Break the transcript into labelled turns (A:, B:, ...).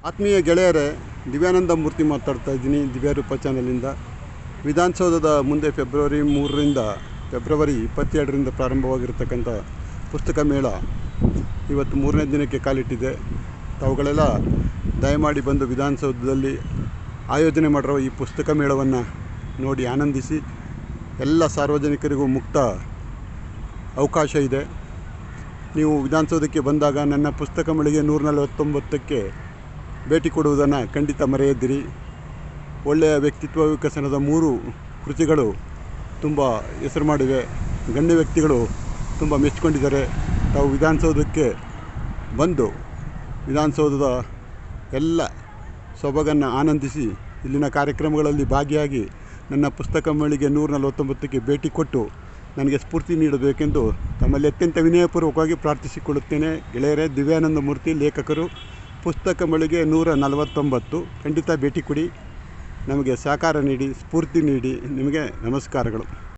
A: ಆತ್ಮೀಯ ಗೆಳೆಯರೇ, ದಿವ್ಯಾನಂದ ಮೂರ್ತಿ ಮಾತಾಡ್ತಾ ಇದ್ದೀನಿ ದಿವ್ಯರೂಪ ಚಾನಲಿಂದ. ವಿಧಾನಸೌಧದ ಮುಂದೆ ಫೆಬ್ರವರಿ 3ರಿಂದ ಫೆಬ್ರವರಿ 22ರಿಂದ ಪ್ರಾರಂಭವಾಗಿರ್ತಕ್ಕಂಥ ಪುಸ್ತಕ ಮೇಳ ಇವತ್ತು 3ನೇ ದಿನಕ್ಕೆ ಕಾಲಿಟ್ಟಿದೆ. ತಾವುಗಳೆಲ್ಲ ದಯಮಾಡಿ ಬಂದು ವಿಧಾನಸೌಧದಲ್ಲಿ ಆಯೋಜನೆ ಮಾಡಿರೋ ಈ ಪುಸ್ತಕ ಮೇಳವನ್ನು ನೋಡಿ ಆನಂದಿಸಿ. ಎಲ್ಲ ಸಾರ್ವಜನಿಕರಿಗೂ ಮುಕ್ತ ಅವಕಾಶ ಇದೆ. ನೀವು ವಿಧಾನಸೌಧಕ್ಕೆ ಬಂದಾಗ ನನ್ನ ಪುಸ್ತಕ ಮೇಳೆಗೆ 149ಕ್ಕೆ ಭೇಟಿ ಕೊಡುವುದನ್ನು ಖಂಡಿತ ಮರೆಯದಿರಿ. ಒಳ್ಳೆಯ ವ್ಯಕ್ತಿತ್ವ ವಿಕಸನದ 3 ಕೃತಿಗಳು ತುಂಬ ಹೆಸರು ಮಾಡಿವೆ. ಗಣ್ಯ ವ್ಯಕ್ತಿಗಳು ತುಂಬ ಮೆಚ್ಚಿಕೊಂಡಿದ್ದಾರೆ. ತಾವು ವಿಧಾನಸೌಧಕ್ಕೆ ಬಂದು ವಿಧಾನಸೌಧದ ಎಲ್ಲ ಸೊಬಗನ್ನು ಆನಂದಿಸಿ ಇಲ್ಲಿನ ಕಾರ್ಯಕ್ರಮಗಳಲ್ಲಿ ಭಾಗಿಯಾಗಿ ನನ್ನ ಪುಸ್ತಕ ಮೇಳಿಗೆ 149ಕ್ಕೆ ಭೇಟಿ ಕೊಟ್ಟು ನನಗೆ ಸ್ಫೂರ್ತಿ ನೀಡಬೇಕೆಂದು ತಮ್ಮಲ್ಲಿ ಅತ್ಯಂತ ವಿನಯಪೂರ್ವಕವಾಗಿ ಪ್ರಾರ್ಥಿಸಿಕೊಳ್ಳುತ್ತೇನೆ. ಗೆಳೆಯರೇ, ದಿವ್ಯಾನಂದ ಮೂರ್ತಿ, ಲೇಖಕರು, ಪುಸ್ತಕ ಮೇಳಿಗೆ 149. ಖಂಡಿತ ಭೇಟಿ ಕೊಡಿ, ನಮಗೆ ಸಹಕಾರ ನೀಡಿ, ಸ್ಫೂರ್ತಿ ನೀಡಿ. ನಿಮಗೆ ನಮಸ್ಕಾರಗಳು.